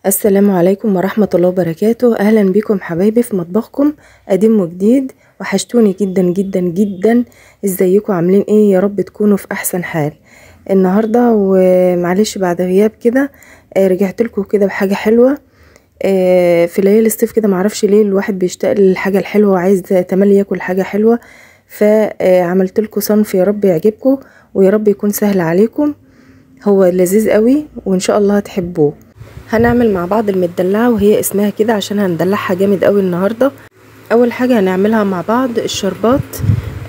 السلام عليكم ورحمة الله وبركاته. أهلا بكم حبايبي في مطبخكم قديم وجديد. وحشتوني جدا جدا جدا. ازيكم عاملين ايه؟ يا رب تكونوا في احسن حال. النهاردة ومعلش بعد غياب كده رجعت لكم كده بحاجة حلوة. في ليالي الصيف كده معرفش ليه الواحد بيشتاق للحاجة الحلوة وعايز تملي ياكل حاجة حلوة، فعملت لكم صنف يا رب يعجبكم ويا رب يكون سهل عليكم. هو لذيذ قوي وان شاء الله هتحبوه. هنعمل مع بعض المدلعة وهي اسمها كده عشان هندلعها جامد قوي النهاردة. اول حاجة هنعملها مع بعض الشربات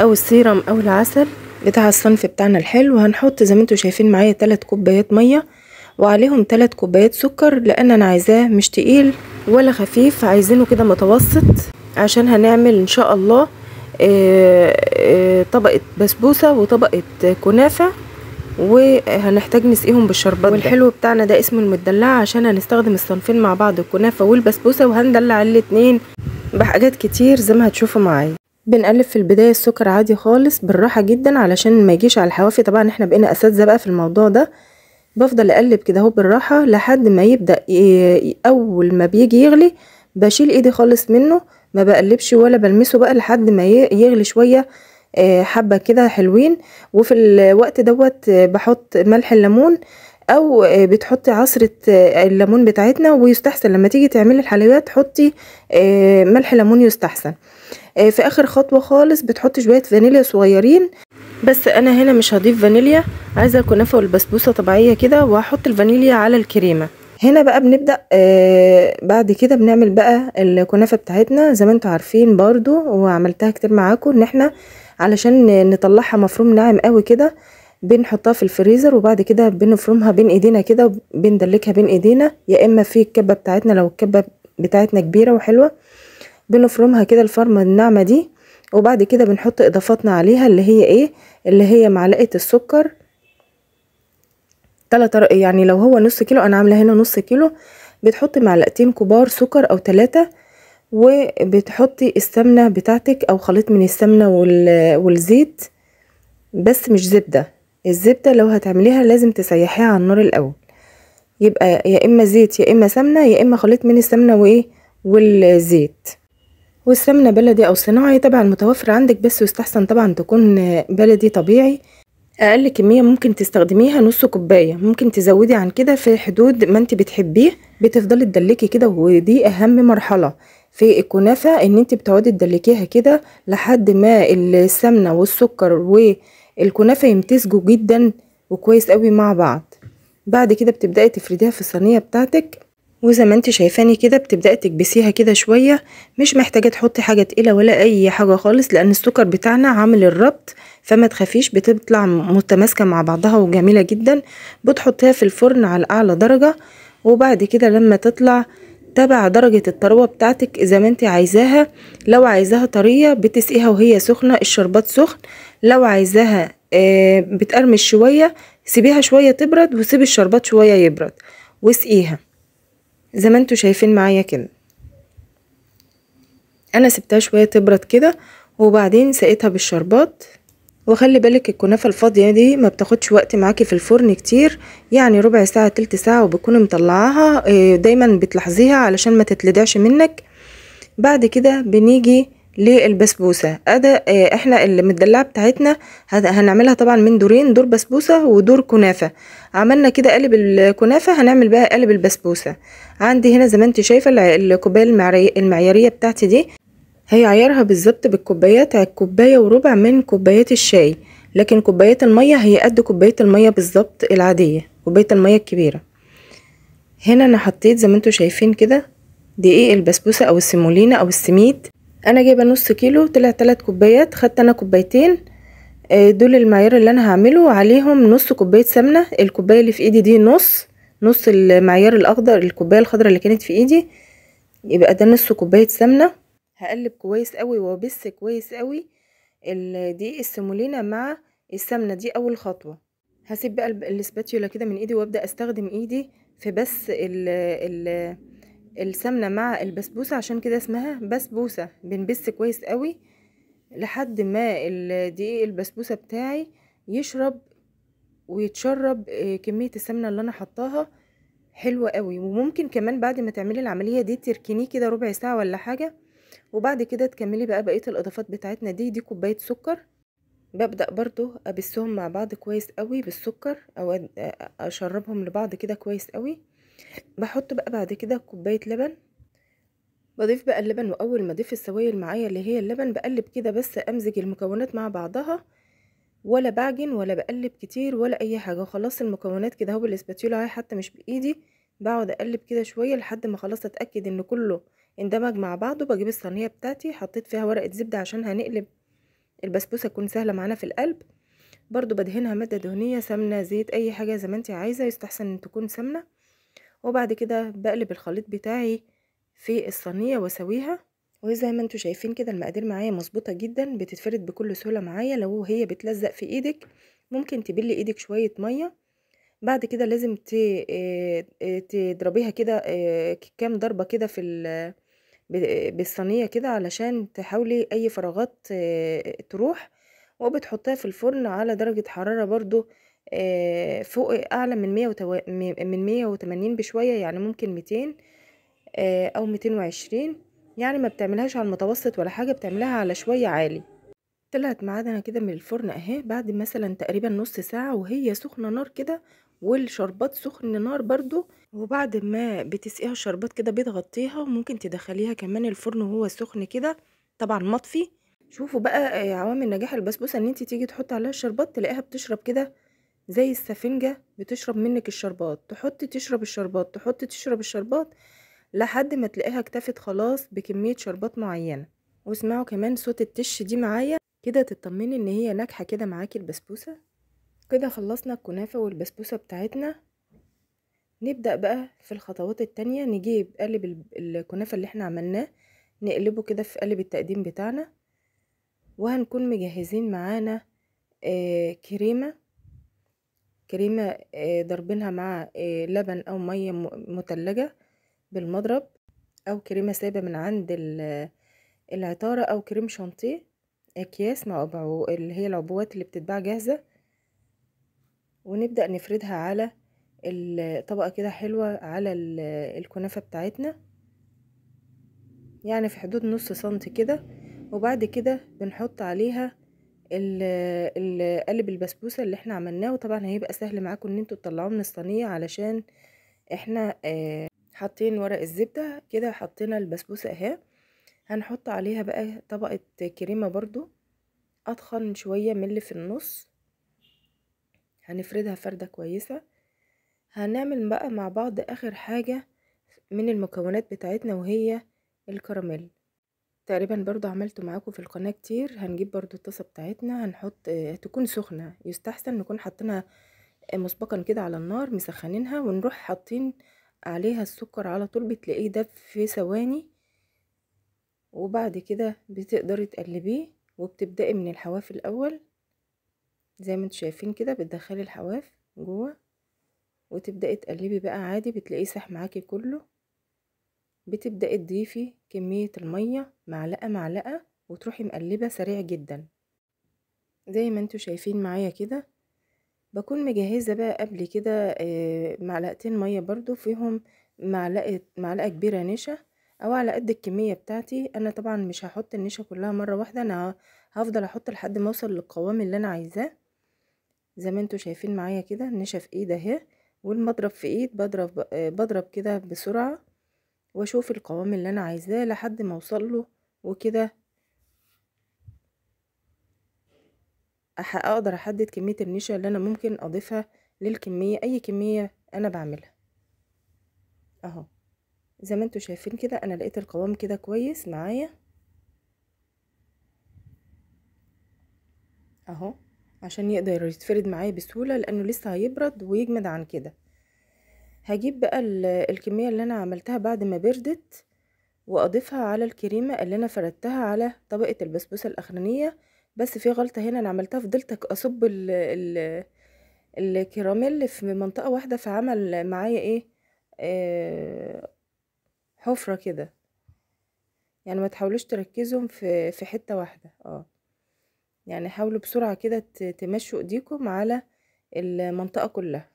او السيرم او العسل بتاع الصنف بتاعنا الحلو. هنحط زي ما انتوا شايفين معايا 3 كوبايات مية وعليهم 3 كوبايات سكر، لان انا عايزاه مش تقيل ولا خفيف، عايزينه كده متوسط عشان هنعمل ان شاء الله طبقة بسبوسة وطبقة كنافة، وهنحتاج نسقيهم بالشربات. والحلو بتاعنا ده اسمه المدلعة عشان هنستخدم الصنفين مع بعض، الكنافة والبسبوسة، وهندلع الاتنين بحاجات كتير زي ما هتشوفوا معايا. بنقلب في البداية السكر عادي خالص بالراحة جدا علشان ما يجيش على الحوافي، طبعا احنا بقينا اساتذة بقى في الموضوع ده. بفضل اقلب كده اهو بالراحة لحد ما يبدأ اول ما بيجي يغلي بشيل ايدي خالص منه، ما بقلبش ولا بلمسه بقى لحد ما يغلي شوية حبة كده حلوين. وفي الوقت دوت بحط ملح الليمون، او بتحطي عصرة الليمون بتاعتنا، ويستحسن لما تيجي تعملي الحلويات حطي ملح ليمون يستحسن. في اخر خطوة خالص بتحطي شوية فانيليا صغيرين، بس انا هنا مش هضيف فانيليا، عايزة الكنافة والبسبوسة طبيعية كده، وهحط الفانيليا على الكريمة. هنا بقى بنبدأ بعد كده بنعمل بقى الكنافة بتاعتنا زي ما انتوا عارفين برضو، وعملتها كتير معاكم، ان احنا علشان نطلعها مفروم ناعم قوي كده بنحطها في الفريزر، وبعد كده بنفرمها بين ايدينا كده، بندلكها بين ايدينا، يا اما في الكبة بتاعتنا لو الكبة بتاعتنا كبيرة وحلوة بنفرمها كده الفرمة الناعمة دي. وبعد كده بنحط اضافاتنا عليها اللي هي ايه؟ اللي هي معلقة السكر، يعني لو هو نص كيلو، انا عامله هنا نص كيلو، بتحطي معلقتين كبار سكر او 3، وبتحطي السمنه بتاعتك او خليط من السمنه والزيت، بس مش زبده. الزبده لو هتعمليها لازم تسيحيها على النار الاول، يبقى يا اما زيت يا اما سمنه يا اما خليط من السمنه والزيت. والسمنه بلدي او صناعي طبعا المتوفر عندك، بس يستحسن طبعا تكون بلدي طبيعي. اقل كمية ممكن تستخدميها نص كوباية، ممكن تزودي عن كده في حدود ما انت بتحبيه. بتفضلي تدلكي كده، ودي اهم مرحلة في الكنافة، ان انت بتقعدي تدلكيها كده لحد ما السمنة والسكر والكنافة يمتزجوا جدا وكويس قوي مع بعض. بعد كده بتبدأي تفرديها في الصينية بتاعتك، وزي ما انت شايفاني كده بتبدأي تكبسيها كده شوية، مش محتاجة تحطي حاجة تقيلة ولا اي حاجة خالص، لان السكر بتاعنا عامل الربط، فما تخافيش بتطلع متماسكة مع بعضها وجميلة جدا. بتحطيها في الفرن على اعلى درجة، وبعد كده لما تطلع تبع درجة الطروة بتاعتك زي ما انت عايزاها. لو عايزاها طرية بتسقيها وهي سخنة، الشربات سخن. لو عايزاها بتقرمش شوية سيبيها شوية تبرد، وسيبي الشربات شوية يبرد واسقيها زي ما انتوا شايفين معايا كده. انا سبتها شوية تبرد كده وبعدين سقيتها بالشربات. وخلي بالك الكنافة الفاضية دي ما بتاخدش وقت معاكي في الفرن كتير، يعني ربع ساعة تلت ساعة وبكوني مطلعاها. دايما بتلاحظيها علشان ما تتلدعش منك. بعد كده بنيجي للبسبوسة. احنا المدلعة بتاعتنا هنعملها طبعا من دورين، دور بسبوسة ودور كنافة. عملنا كده قالب الكنافة، هنعمل بقى قالب البسبوسة. عندي هنا زي ما انت شايفة الكوباية المعيارية بتاعتي دي، هي عيارها بالظبط بالكوبايات، كوباية وربع من كوبايات الشاي، لكن كوبايات المية هي قد كوباية المية بالظبط العادية، كوباية المية الكبيرة. هنا انا حطيت زي ما انتوا شايفين كده دقيق البسبوسة او السيمولينا او السميد. انا جايبه نص كيلو، طلع 3 كوبايات، خدت انا كوبايتين. دول المعيار اللي انا هعمله عليهم نص كوبايه سمنه. الكوبايه اللي في ايدي دي نص المعيار الاخضر، الكوبايه الخضراء اللي كانت في ايدي، يبقى ده نص كوبايه سمنه. هقلب كويس قوي وابس كويس قوي دقيق السيمولينا مع السمنه دي اول خطوه. هسيب بقى الاسباتيولا كده من ايدي وابدا استخدم ايدي في بس السمنة مع البسبوسة، عشان كده اسمها بسبوسة. بنبس كويس قوي لحد ما دقيق البسبوسة بتاعي يشرب ويتشرب كمية السمنة اللي انا حطاها. حلوة قوي. وممكن كمان بعد ما تعملي العملية دي تركنيه كده ربع ساعة ولا حاجة، وبعد كده تكملي بقى بقية الاضافات بتاعتنا. دي كوباية سكر، ببدأ برضو ابسهم مع بعض كويس قوي بالسكر، او اشربهم لبعض كده كويس قوي. بحط بقى بعد كده كوباية لبن، بضيف بقى اللبن، واول ما اضيف السوائل معايا اللي هي اللبن بقلب كده بس امزج المكونات مع بعضها، ولا بعجن ولا بقلب كتير ولا اي حاجه. خلاص المكونات كده اهو بالاسباتيولا اهي حتى مش بايدي، بقعد اقلب كده شويه لحد ما خلاص اتاكد ان كله اندمج مع بعضه. بجيب الصينيه بتاعتي حطيت فيها ورقه زبده عشان هنقلب البسبوسه تكون سهله معانا في القلب. برضو بدهنها ماده دهنيه، سمنه، زيت، اي حاجه زي ما انت عايزه، يستحسن ان تكون سمنه. وبعد كده بقلب الخليط بتاعي في الصينيه واسويها. وزي ما انتوا شايفين كده المقادير معايا مظبوطه جدا، بتتفرد بكل سهوله معايا. لو هي بتلزق في ايدك ممكن تبلي ايدك شويه ميه. بعد كده لازم تضربيها كده كام ضربه كده في بالصينيه كده علشان تحاولي اي فراغات تروح. وبتحطيها في الفرن على درجه حراره برضو فوق اعلى من 180 بشويه، يعني ممكن 200 او 220. يعني ما بتعملهاش على المتوسط ولا حاجة، بتعملها على شوية عالي. طلعت معانا كده من الفرن اهي بعد مثلا تقريبا نص ساعة، وهي سخنة نار كده، والشربات سخن نار برضو. وبعد ما بتسقيها الشربات كده بتغطيها، وممكن تدخليها كمان الفرن وهو سخن كده طبعا مطفي. شوفوا بقى عوامل نجاح البسبوسة، ان انت تيجي تحطي عليها الشربات تلاقيها بتشرب كده زي السفنجة، بتشرب منك الشربات، تحطي تشرب الشربات، تحطي تشرب الشربات، لحد ما تلاقيها اكتفت خلاص بكمية شربات معينة. واسمعوا كمان صوت التش دي معايا كده تطمني ان هي ناجحة كده معاكي البسبوسة. كده خلصنا الكنافة والبسبوسة بتاعتنا. نبدأ بقى في الخطوات التانية. نجيب قالب الكنافة اللي احنا عملناه، نقلبه كده في قالب التقديم بتاعنا، وهنكون مجهزين معانا كريمة ضربينها مع لبن او مية متلجة بالمضرب، او كريمة سايبة من عند العطارة، او كريم شانتيه اكياس مع اللي هي العبوات اللي بتتباع جاهزة. ونبدأ نفردها على الطبقة كده حلوة على الكنافة بتاعتنا، يعني في حدود نص سنتي كده. وبعد كده بنحط عليها قالب البسبوسة اللي احنا عملناه. وطبعا هيبقى سهل معاكم ان انتوا تطلعوه من الصينية، علشان احنا حاطين ورق الزبدة كده، حطينا البسبوسة اهي. هنحط عليها بقى طبقة كريمة برضو اتخن شوية من اللي في النص، هنفردها فردة كويسة. هنعمل بقى مع بعض اخر حاجة من المكونات بتاعتنا، وهي الكراميل. تقريبا برضو عملته معاكم في القناة كتير. هنجيب برضو الطاسة بتاعتنا، هنحط تكون سخنة، يستحسن نكون حاطينها مسبقا كده على النار مسخنينها، ونروح حاطين عليها السكر على طول، بتلاقيه ده في ثواني. وبعد كده بتقدري تقلبيه، وبتبدأي من الحواف الأول زي ما انتوا شايفين كده، بتدخلي الحواف جوه وتبدأي تقلبي بقى عادي، بتلاقيه ساح معاكي كله. بتبدأي تضيفي كمية المية معلقة معلقة، وتروحي مقلبة سريع جدا زي ما انتوا شايفين معايا كده. بكون مجهزة بقى قبل كده معلقتين مية برضو فيهم معلقة كبيرة نشا، او على قد الكمية بتاعتي. انا طبعا مش هحط النشا كلها مرة واحدة، انا هفضل احط لحد ما اوصل للقوام اللي انا عايزاه. زي ما انتوا شايفين معايا كده النشا في ايد اهي، والمضرب في ايد، بضرب كده بسرعة، واشوف القوام اللي انا عايزاه لحد ما اوصل له. وكده اقدر احدد كمية النشا اللي انا ممكن اضيفها للكمية، اي كمية انا بعملها. اهو زي ما انتوا شايفين كده انا لقيت القوام كده كويس معايا اهو، عشان يقدر يتفرد معايا بسهولة، لانه لسه هيبرد ويجمد عن كده. هجيب بقى الكمية اللي انا عملتها بعد ما بردت، واضيفها على الكريمة اللي انا فردتها على طبقة البسبوسة الاخرانية. بس في غلطة هنا انا عملتها، فضلت اصب الكراميل في منطقة واحدة، فعمل معايا ايه حفرة كده. يعني ما تحاولوش تركزهم في حتة واحدة، يعني حاولوا بسرعة كده تمشوا ايديكم على المنطقة كلها،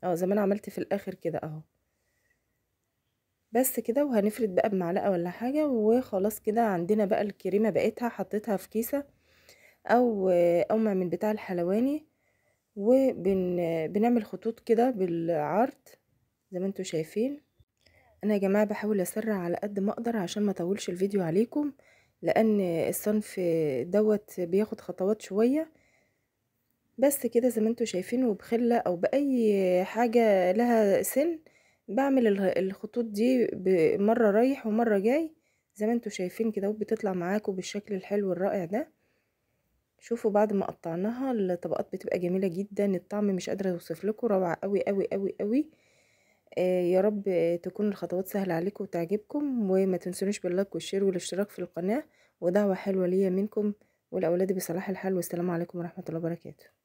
زي ما انا عملت في الاخر كده اهو. بس كده. وهنفرد بقى بمعلقة ولا حاجة، وخلاص كده عندنا بقى الكريمة بقيتها. حطيتها في كيسة او من بتاع الحلواني، بنعمل خطوط كده بالعرض زي ما انتوا شايفين. انا يا جماعة بحاول اسرع على قد ما اقدر عشان ما اطولش الفيديو عليكم، لان الصنف دوت بياخد خطوات شوية. بس كده زي ما انتوا شايفين، وبخلة او باي حاجة لها سن بعمل الخطوط دي مرة رايح ومرة جاي زي ما انتوا شايفين كده، وبتطلع معاكم بالشكل الحلو الرائع ده. شوفوا بعد ما قطعناها الطبقات بتبقى جميلة جدا، الطعم مش قادرة اوصف لكم، روعة قوي قوي قوي قوي. يا رب تكون الخطوات سهلة عليكم وتعجبكم، وما تنسونيش باللايك والشير والاشتراك في القناة، ودعوة حلوة ليا منكم ولأولادي بصلاح الحال. والسلام عليكم ورحمة الله وبركاته.